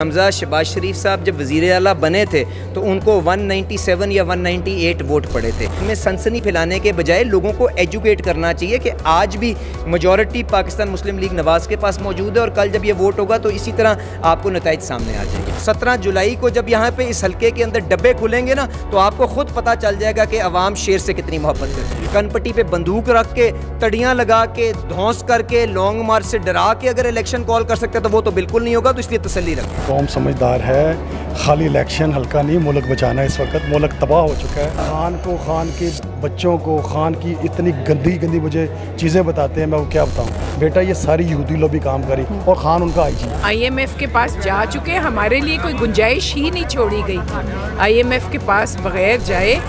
हमजा शहबाज शरीफ साहब जब वज़ीर आला बने थे तो उनको 197 या 198 वोट पड़े थे। हमें सनसनी फैलाने के बजाय लोगों को एजुकेट करना चाहिए कि आज भी मेजॉरिटी पाकिस्तान मुस्लिम लीग नवाज़ के पास मौजूद है और कल जब ये वोट होगा तो इसी तरह आपको नताइज सामने आ जाएंगे। 17 जुलाई को जब यहाँ पे इस हल्के के अंदर डब्बे खुलेंगे ना तो आपको खुद पता चल जाएगा कि अवाम शेर से कितनी मोहब्बत करती है। कनपट्टी पे बंदूक रख के, तड़ियाँ लगा के, धौंस करके, लॉन्ग मार्च से डरा के अगर इलेक्शन कॉल कर सकते हैं तो वो तो बिल्कुल नहीं होगा। तो इसलिए तसल्ली रखें। कौम समझदार है, खाली इलेक्शन हल्का नहीं, मुल्क बचाना है। इस वक्त मुल्क तबाह हो चुका है। खान को, खान के बच्चों को, खान की इतनी गंदी गंदी मुझे चीज़ें बताते हैं, मैं वो क्या बताऊँ। बेटा ये सारी यहूदी लोग भी काम करी और खान उनका IMF के पास जा चुके हैं। हमारे लिए कोई गुंजाइश ही नहीं छोड़ी गई थी IMF के पास बगैर जाए।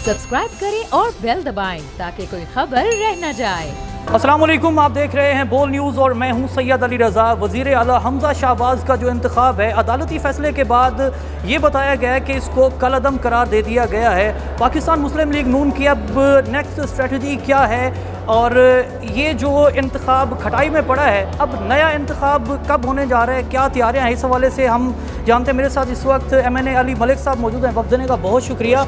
सब्सक्राइब करें और बेल दबाएं ताकि कोई खबर रह न जाए। अस्सलाम वालेकुम, आप देख रहे हैं बोल न्यूज़ और मैं हूं सैयद अली रज़ा। वज़ीर आला हमजा शहबाज का जो इंतखाब है, अदालती फ़ैसले के बाद ये बताया गया है कि इसको कलअदम करार दे दिया गया है। पाकिस्तान मुस्लिम लीग नून की अब नेक्स्ट स्ट्रेटजी क्या है और ये जो इंतखाब खटाई में पड़ा है, अब नया इंतखाब कब होने जा रहा है, क्या तैयारियाँ हैं, इस हवाले से हम जानते हैं। मेरे साथ इस वक्त MNA अली मलिक साहब मौजूद हैं। वक्त देने का बहुत शुक्रिया।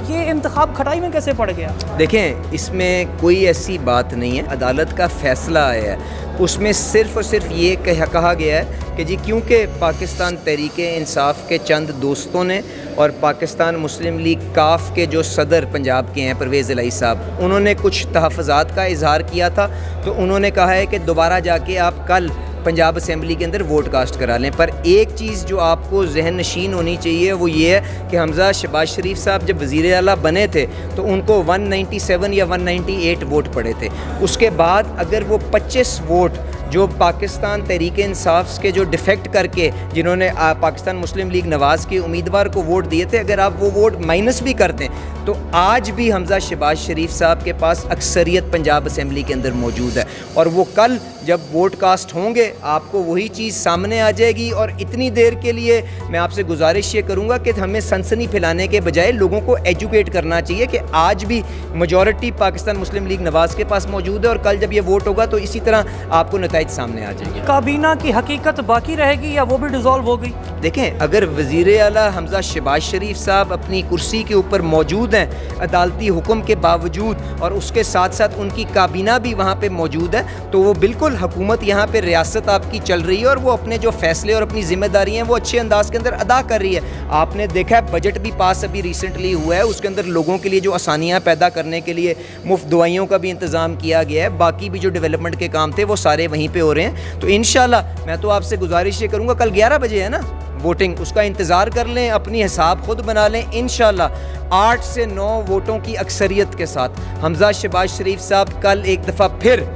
ये इंतखाब खटाई में कैसे पड़ गया? देखें, इसमें कोई ऐसी बात नहीं है। अदालत का फ़ैसला आया है, उसमें सिर्फ़ और सिर्फ ये कहा गया है कि जी क्योंकि पाकिस्तान तहरीक-ए-इंसाफ के चंद दोस्तों ने और पाकिस्तान मुस्लिम लीग काफ के जो सदर पंजाब के हैं परवेज़ इलाही साहब, उन्होंने कुछ तहफ़्फ़ुज़ात का इज़हार किया था, तो उन्होंने कहा है कि दोबारा जाके आप कल पंजाब असम्बली के अंदर वोट कास्ट करा लें। पर एक चीज़ जो आपको जहन नशीन होनी चाहिए वो ये है कि हमजा शहबाज शरीफ साहब जब वज़ीर आला बने थे तो उनको 197 या 198 वोट पड़े थे। उसके बाद अगर वो 25 वोट जो पाकिस्तान तहरीक-ए-इंसाफ के जो डिफेक्ट करके जिन्होंने पाकिस्तान मुस्लिम लीग नवाज़ के उम्मीदवार को वोट दिए थे, अगर आप वो वोट माइनस भी कर दें तो आज भी हमजा शहबाज शरीफ साहब के पास अक्सरियत पंजाब असम्बली के अंदर मौजूद है और वो कल जब वोट कास्ट होंगे आपको वही चीज़ सामने आ जाएगी। और इतनी देर के लिए मैं आपसे गुजारिश ये करूँगा कि हमें सनसनी फैलाने के बजाय लोगों को एजुकेट करना चाहिए कि आज भी मेजॉरिटी पाकिस्तान मुस्लिम लीग नवाज़ के पास मौजूद है और कल जब ये वोट होगा तो इसी तरह आपको नताइज सामने आ जाएंगे। काबीना की हकीकत बाकी रहेगी या वो भी डिज़ोल्व हो गई? देखें, अगर वज़ीर आला हमजा शहबाज शरीफ साहब अपनी कुर्सी के ऊपर मौजूद हैं अदालती हुक्म के बावजूद और उसके साथ साथ उनकी काबीना भी वहाँ पे मौजूद है तो वो बिल्कुल हुकूमत यहाँ पे रियासत आपकी चल रही है और वो अपने जो फैसले और अपनी जिम्मेदारी हैं वो अच्छे अंदाज के अंदर अदा कर रही है। आपने देखा है बजट भी पास अभी रिसेंटली हुआ है, उसके अंदर लोगों के लिए जो आसानियाँ पैदा करने के लिए मुफ्त दवाइयों का भी इंतज़ाम किया गया है। बाकी भी जो डेवलपमेंट के काम थे वो सारे वहीं पर हो रहे हैं। तो इंशाल्लाह मैं तो आपसे गुजारिश ये करूँगा, कल 11 बजे है ना वोटिंग, उसका इंतज़ार कर लें, अपनी हिसाब खुद बना लें। इंशाल्लाह 8 से 9 वोटों की अक्सरियत के साथ हमजा शहबाज शरीफ साहब कल एक दफ़ा फिर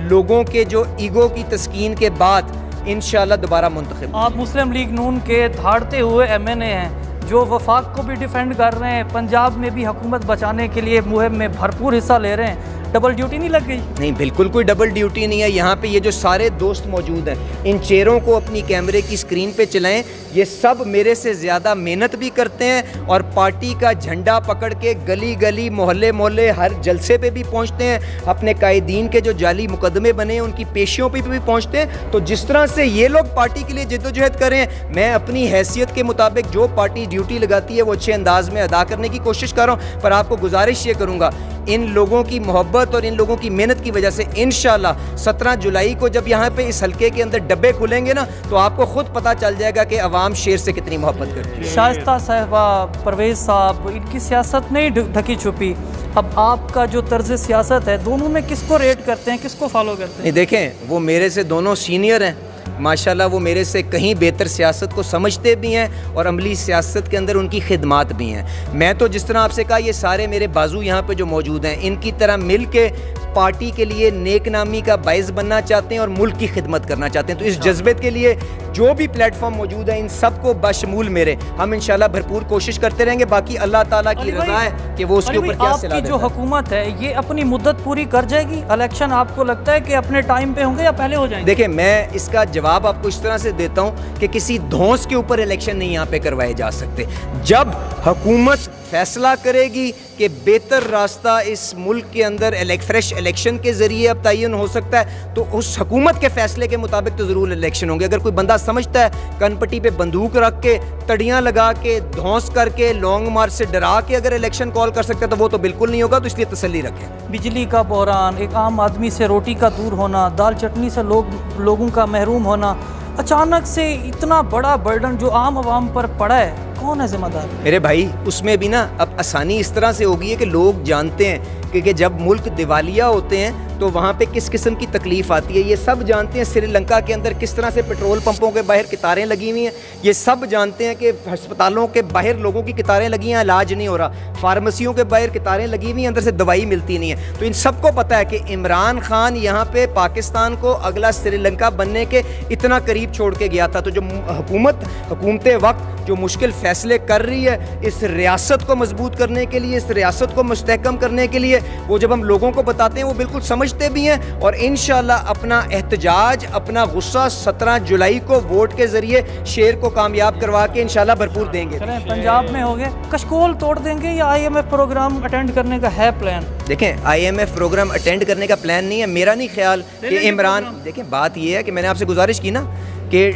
लोगों के जो ईगो की तस्कीन के बाद इंशाल्लाह दोबारा मुंतखब। आप मुस्लिम लीग नून के धाड़ते हुए MNA हैं जो वफाक को भी डिफेंड कर रहे हैं, पंजाब में भी हुकूमत बचाने के लिए मुहिम में भरपूर हिस्सा ले रहे हैं, डबल ड्यूटी नहीं लग गई? नहीं, बिल्कुल कोई डबल ड्यूटी नहीं है। यहाँ पे ये जो सारे दोस्त मौजूद हैं, इन चेहरों को अपनी कैमरे की स्क्रीन पे चलाएं। ये सब मेरे से ज़्यादा मेहनत भी करते हैं और पार्टी का झंडा पकड़ के गली गली, मोहल्ले मोहल्ले, हर जलसे पे भी पहुँचते हैं। अपने कायदीन के जो जाली मुकदमे बने हैं उनकी पेशियों पे भी पहुँचते हैं। तो जिस तरह से ये लोग पार्टी के लिए जद्दोजहद करें, मैं अपनी हैसियत के मुताबिक जो पार्टी ड्यूटी लगाती है वो अच्छे अंदाज में अदा करने की कोशिश कर रहा हूँ। पर आपको गुजारिश ये करूँगा, इन लोगों की मोहब्बत और इन लोगों की मेहनत की वजह से इंशाल्लाह 17 जुलाई को जब यहाँ पे इस हल्के के अंदर डब्बे खुलेंगे ना तो आपको खुद पता चल जाएगा कि अवाम शेर से कितनी मोहब्बत करती है। शाइस्ता साहिबा, परवेज़ साहब, इनकी सियासत नहीं ढकी छुपी। अब आपका जो तर्ज सियासत है, दोनों में किसको रेट करते हैं, किसको फॉलो करते हैं? देखें, वो मेरे से दोनों सीनियर हैं माशाल्लाह, वो मेरे से कहीं बेहतर सियासत को समझते भी हैं और अमली सियासत के अंदर उनकी खिदमात भी हैं। मैं तो जिस तरह आपसे कहा, ये सारे मेरे बाजू यहाँ पे जो मौजूद हैं, इनकी तरह मिल के पार्टी के लिए नेक नामी का बाइस बनना चाहते हैं और मुल्क की खिदमत करना चाहते हैं। तो इस जज्बे के लिए जो भी प्लेटफॉर्म मौजूद है, इन सबको बशमूल मेरे हम इंशाल्लाह भरपूर कोशिश करते रहेंगे। बाकी अल्लाह ताला की रज़ा है कि वो उसके ऊपर क्या सिला देता है। आपकी जो हुकूमत है ये अपनी मुद्दत पूरी कर जाएगी? इलेक्शन आपको लगता है कि अपने टाइम पे होंगे या पहले हो जाएंगे? देखिए, मैं इसका जवाब आपको इस तरह से देता हूँ कि किसी धौंस के ऊपर इलेक्शन नहीं यहाँ पे करवाए जा सकते। जब हुकूमत फ़ैसला करेगी कि बेहतर रास्ता इस मुल्क के अंदर फ्रेश इलेक्शन के ज़रिए अब तयन हो सकता है, तो उस हुकूमत के फ़ैसले के मुताबिक तो ज़रूर इलेक्शन होंगे। अगर कोई बंदा समझता है कनपट्टी पे बंदूक रख के, तड़ियाँ लगा के, धौंस करके, लॉन्ग मार्च से डरा के अगर इलेक्शन कॉल कर सकता है तो वो तो बिल्कुल नहीं होगा। तो इसलिए तसल्ली रखें। बिजली का बहरान, एक आम आदमी से रोटी का दूर होना, दाल चटनी से लोगों का महरूम होना, अचानक से इतना बड़ा बर्डन जो आम आवाम पर पड़ा है, कौन है जिम्मेदार? मेरे भाई, उसमें भी ना अब आसानी इस तरह से होगी है कि लोग जानते हैं कि जब मुल्क दिवालिया होते हैं तो वहाँ पे किस किस्म की तकलीफ़ आती है। ये सब जानते हैं श्रीलंका के अंदर किस तरह से पेट्रोल पंपों के बाहर कितारें लगी हुई हैं। ये सब जानते हैं कि अस्पतालों के बाहर लोगों की कितारें लगी हैं, इलाज नहीं हो रहा। फार्मेसियों के बाहर कितारें लगी हुई हैं, अंदर से दवाई मिलती नहीं है। तो इन सबको पता है कि इमरान खान यहाँ पे पाकिस्तान को अगला श्रीलंका बनने के इतना करीब छोड़ के गया था। तो जो हुकूमत वक्त जो मुश्किल फ़ैसले कर रही है इस रियासत को मजबूत करने के लिए, इस रियासत को मुस्तहकम करने के लिए, वो जब हम लोगों को बताते हैं वो बिल्कुल समझते भी हैं। और इंशाल्लाह अपना एहतजाज, अपना गुस्सा 17 जुलाई को वोट के ज़रिए शेर को कामयाब करवा के इंशाल्लाह भरपूर देंगे। पंजाब में हो गए, कशकोल तोड़ देंगे या IMF प्रोग्राम अटेंड करने का है प्लान? देखें, IMF प्रोग्राम अटेंड करने का प्लान नहीं है। मेरा नहीं ख्याल कि इमरान, देखें बात यह है कि मैंने आपसे गुजारिश की ना कि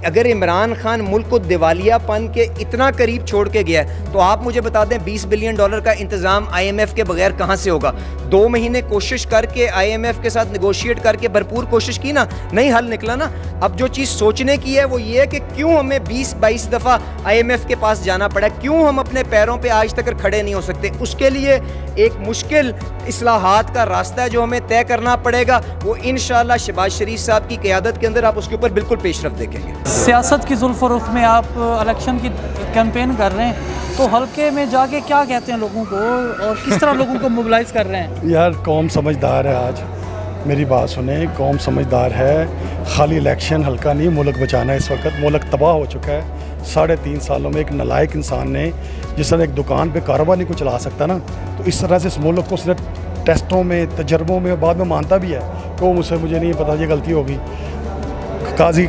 अगर इमरान खान मुल्क को दिवालियापन के इतना करीब छोड़ के गया है तो आप मुझे बता दें $20 बिलियन का इंतज़ाम IMF के बगैर कहाँ से होगा? 2 महीने कोशिश करके IMF के साथ नेगोशिएट करके भरपूर कोशिश की ना, नहीं हल निकला ना। अब जो चीज़ सोचने की है वो ये है कि क्यों हमें 20-22 दफ़ा IMF के पास जाना पड़ा, क्यों हम अपने पैरों पर आज तक खड़े नहीं हो सकते। उसके लिए एक मुश्किल इस्लाहात का रास्ता है जो हमें तय करना पड़ेगा। वो इंशाअल्लाह शहबाज शरीफ साहब की क़यादत के अंदर आप उसके ऊपर बिल्कुल पेशरफ्त देखेंगे। सियासत की जुल्फ़ रुख में आप इलेक्शन की कैंपेन कर रहे हैं, तो हल्के में जाके क्या कहते हैं लोगों को और किस तरह लोगों को मोबिलाइज़ कर रहे हैं? यार कौम समझदार है। आज मेरी बात सुने, कौम समझदार है। खाली इलेक्शन हल्का नहीं, मुल्क बचाना है। इस वक्त मुल्क तबाह हो चुका है। 3.5 सालों में एक नालायक इंसान ने, जिस तरह एक दुकान पे कारोबार नहीं को चला सकता ना, तो इस तरह से इस मुल्क को सिर्फ टेस्टों में, तजर्बों में, बाद में मानता भी है कि मुझे नहीं पता, ये गलती होगी। काजी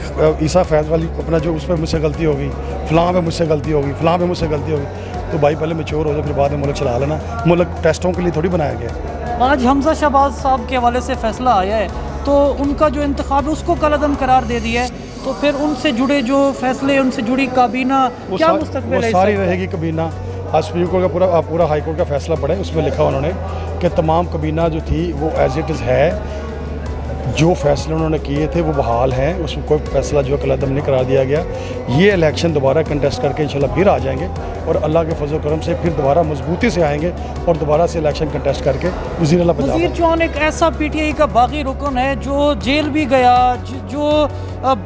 ईसा फैज़ वाली अपना जो उस पर मुझसे गलती होगी, फ़लाँ पे मुझसे गलती होगी, फ़लाँ पे मुझसे गलती होगी। तो भाई पहले मैच्योर हो जाए, फिर बाद में मुल्क चला लेना। मुल्क टेस्टों के लिए थोड़ी बनाया गया। आज हमजा शहबाज साहब के हवाले से फ़ैसला आया है, तो उनका जो इंतखाब है उसको कलअदम करार दे दिया है, तो फिर उनसे जुड़े जो फैसले, उनसे जुड़ी काबीना क्या मुस्तक़बिल है? सारी रहेगी काबीना। आज सुप्रीम कोर्ट का पूरा हाई कोर्ट का फ़ैसला पढ़े, उसमें लिखा उन्होंने कि तमाम काबीना जो थी वो एज इट इज़ है, जो फैसले उन्होंने किए थे वो बहाल हैं, उसमें कोई फैसला जो कलअदम नहीं करार दिया गया। ये इलेक्शन दोबारा कंटेस्ट करके इंशाल्लाह फिर आ जाएंगे और अल्लाह के फजल करम से फिर दोबारा मजबूती से आएंगे और दोबारा से इलेक्शन कंटेस्ट करके वज़ीर आला पंजाब। वज़ीर चौहान एक ऐसा PTI का बागी रुकन है जो जेल भी गया, जो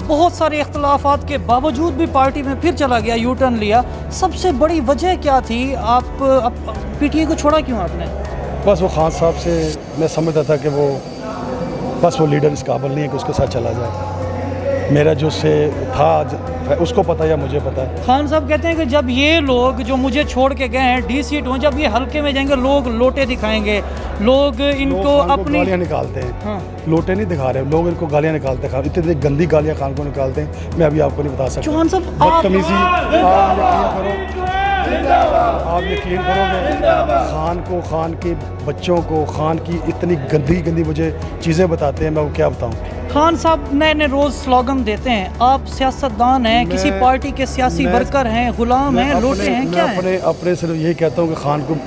बहुत सारे इख्तलाफात के बावजूद भी पार्टी में फिर चला गया, यू टर्न लिया। सबसे बड़ी वजह क्या थी? आप PTI को छोड़ा क्यों आपने? बस वो खान साहब से मैं समझता था कि वो लीडर इस काबिल नहीं है कि उसके साथ चला जाए। मेरा जो से था उसको पता या मुझे पता है। खान साहब कहते हैं कि जब ये लोग जो मुझे छोड़ के गए हैं D सीट हों, जब ये हल्के में जाएंगे लोग लोटे दिखाएंगे, लोग इनको अपनी गालियाँ निकालते हैं। हाँ। लोटे नहीं दिखा रहे, लोग इनको गालियाँ निकालते हैं। इतनी गंदी गालियाँ खान को निकालते हैं, मैं अभी आपको नहीं बता सकता। चौहान साहब बदतमीजी, आप यकीन करोगे, खान के बच्चों को खान की इतनी गंदी मुझे चीज़ें बताते हैं, मैं वो क्या बताऊँ। खान साहब नए रोज़ स्लोगन देते हैं। आप सियासतदान हैं, किसी पार्टी के सियासी वर्कर हैं, गुलाम हैं, लोटे हैं, क्या है? अपने सिर्फ यही कहता हूँ कि खान को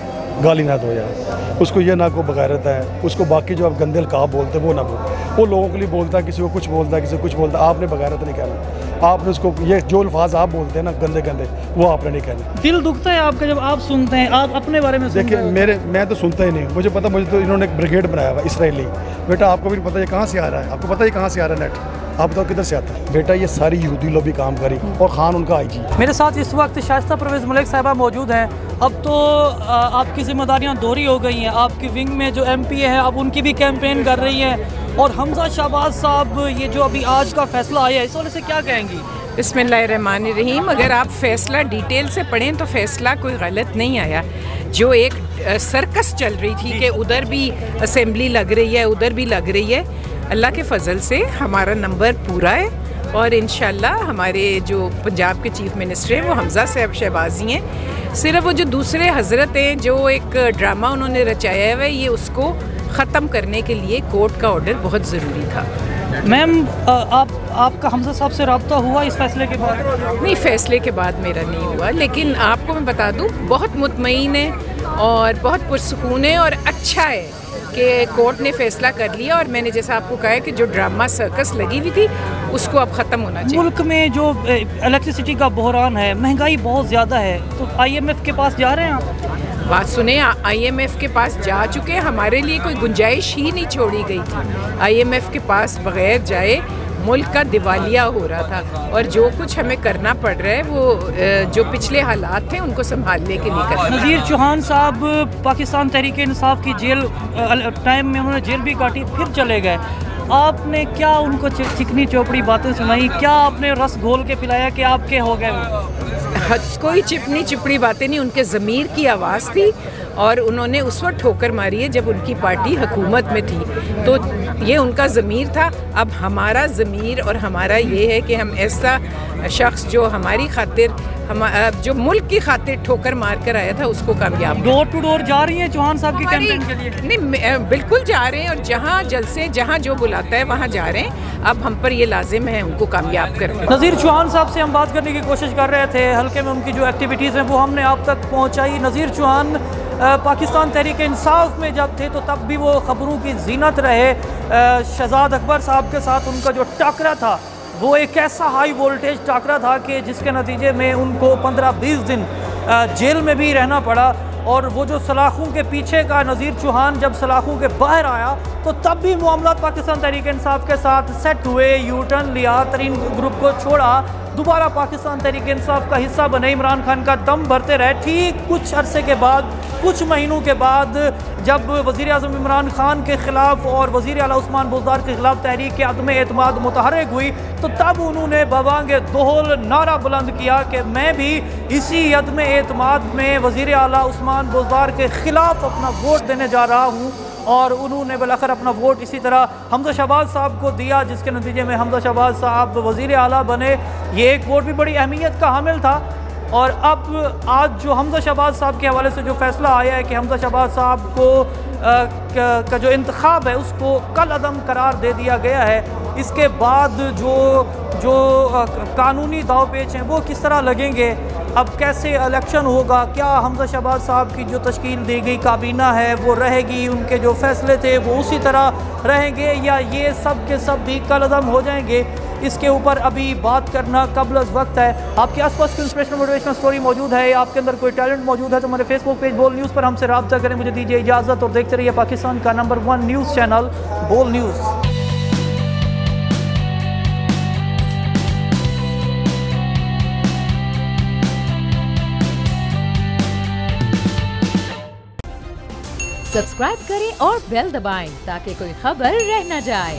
गाली ना दो यार, उसको ये ना को बगैरत है, उसको बाकी जो आप गंदे अलकाब बोलते हैं वो ना बोल। वो लोगों के लिए बोलता है, किसी को कुछ बोलता है, किसी को कुछ बोलता है। आपने बगैरत नहीं कहना। आपने उसको ये जो अल्फाज आप बोलते हैं ना गंदे वो आपने नहीं कहना। दिल दुखता है आपका जब आप सुनते हैं, आप अपने बारे में देखिए मैं तो सुनता ही नहीं, मुझे पता, मुझे तो इन्होंने एक ब्रिगेड बनाया हुआ इसराइली। बेटा आपको भी पता है कहाँ से आ रहा है, आपको पता है कहाँ से आ रहा है नेट, आप बताओ किधर से आता है? बेटा ये सारी यहूदी लॉबी काम करी और खान उनका IG। मेरे साथ इस वक्त शाइस्ता परवेज़ मलिक साहिबा मौजूद हैं। अब तो आपकी जिम्मेदारियां दोहरी हो गई हैं, आपकी विंग में जो MPA है अब उनकी भी कैंपेन कर रही हैं, और हमजा शहबाज साहब ये जो अभी आज का फैसला आया है इस वाले से क्या कहेंगी? बिस्मिल्लाहिर्रहमानिर्रहीम। अगर आप फैसला डिटेल से पढ़ें तो फैसला कोई गलत नहीं आया। जो एक सर्कस चल रही थी कि उधर भी असेंबली लग रही है, उधर भी लग रही है, अल्लाह के फजल से हमारा नंबर पूरा है और इंशाल्लाह हमारे जो पंजाब के चीफ मिनिस्टर हैं वो हमज़ा साहब शहबाजी हैं। सिर्फ वो जो दूसरे हज़रत हैं जो एक ड्रामा उन्होंने रचाया है ये उसको ख़त्म करने के लिए कोर्ट का ऑर्डर बहुत ज़रूरी था। मैम आपका हमज़ा साहब से रब्ता हुआ इस फैसले के बाद? नहीं, फैसले के बाद मेरा नहीं हुआ, लेकिन आपको मैं बता दूं बहुत मुतमईन है और बहुत पुरसुकून है और अच्छा है कि कोर्ट ने फैसला कर लिया। और मैंने जैसा आपको कहा है कि जो ड्रामा सर्कस लगी हुई थी उसको अब ख़त्म होना चाहिए। मुल्क में जो इलेक्ट्रिसिटी का बहरान है, महंगाई बहुत ज़्यादा है, तो IMF के पास जा रहे हैं आप? बात सुने, IMF के पास जा चुके हैं, हमारे लिए कोई गुंजाइश ही नहीं छोड़ी गई थी। IMF के पास बगैर जाए मुल्क का दिवालिया हो रहा था और जो कुछ हमें करना पड़ रहा है वो जो पिछले हालात थे उनको संभालने के लिए करना। नज़ीर चौहान साहब पाकिस्तान तहरीक इंसाफ की जेल टाइम में उन्होंने जेल भी काटी, फिर चले गए। आपने क्या उनको चिकनी चौपड़ी बातें सुनाई? क्या आपने रस घोल के पिलाया कि आपके हो गए वो? कोई चिपनी चिपड़ी बातें नहीं, उनके ज़मीर की आवाज़ थी और उन्होंने उस वक्त ठोकर मारी है जब उनकी पार्टी हुकूमत में थी, तो ये उनका ज़मीर था। अब हमारा ज़मीर और हमारा ये है कि हम ऐसा शख्स जो हमारी खातिर जो मुल्क की खातिर ठोकर मार कर आया था उसको कामयाब। डोर टू डोर जा रही हैं चौहान साहब की कैंपेन के लिए? नहीं, बिल्कुल जा रहे हैं और जहाँ जलसे जहाँ जो बुलाता है वहाँ जा रहे हैं। अब हम पर ये लाजिम है उनको कामयाब करना। नज़ीर चौहान साहब से हम बात करने की कोशिश कर रहे थे, हल्के में उनकी जो एक्टिविटीज़ हैं वो हमने आप तक पहुँचाई। नज़ीर चौहान पाकिस्तान तहरीक इंसाफ में जब थे तो तब भी वो ख़बरों की जीनत रहे। शहजाद अकबर साहब के साथ उनका जो टाकरा था वो एक ऐसा हाई वोल्टेज टाकरा था कि जिसके नतीजे में उनको 15-20 दिन जेल में भी रहना पड़ा। और वो जो सलाखों के पीछे का नज़ीर चौहान जब सलाखों के बाहर आया तो तब भी मामला पाकिस्तान तहरीक इंसाफ के साथ सेट हुए, यू टर्न लिया, तरीन ग्रुप को छोड़ा, दोबारा पाकिस्तान तहरीक इंसाफ का हिस्सा बने, इमरान खान का दम भरते रहे। ठीक कुछ अरसे के बाद, कुछ महीनों के बाद जब वज़ीर आज़म इमरान खान के ख़िलाफ़ और वज़ीर आला उस्मान बुज़दार के ख़िलाफ़ तहरीक के अदम एतमाद मुतहर्रिक हुई तो तब उन्होंने बवांगे दोहल नारा बुलंद किया कि मैं भी इसी अदम एतमाद में वज़ीर आला उस्मान बुज़दार के ख़िलाफ़ अपना वोट देने जा रहा हूँ। और उन्होंने बिलाखिर अपना वोट इसी तरह हमज़ा शहबाज साहब को दिया, जिसके नतीजे में हमज़ा शहबाज साहब वज़ीर आला बने। ये एक वोट भी बड़ी अहमियत का हामिल था। और अब आज जो हमज़ा शहबाज साहब के हवाले से जो फ़ैसला आया है कि हमज़ा शहबाज साहब को का जो इंतखाब है उसको कल अदम करार दे दिया गया है। इसके बाद जो कानूनी दाव पेच हैं वो किस तरह लगेंगे, अब कैसे इलेक्शन होगा, क्या हमज़ा शहबाज साहब की जो तश्कील दी गई काबीना है वो रहेगी, उनके जो फ़ैसले थे वो उसी तरह रहेंगे, या ये सब के सब भी कल अदम हो जाएंगे, इसके ऊपर अभी बात करना कबल वक्त है। आपके आसपास कोई इंस्पिरेशनल मोटिवेशनल स्टोरी मौजूद है, आपके अंदर कोई टैलेंट मौजूद है तो हमारे फेसबुक पेज बोल न्यूज़ पर हमसे रब्ता करें। मुझे दीजिए इजाज़त और देखते रहिए पाकिस्तान का नंबर 1 न्यूज़ चैनल बोल न्यूज़। सब्सक्राइब करें और बेल दबाएं ताकि कोई खबर रह न जाए।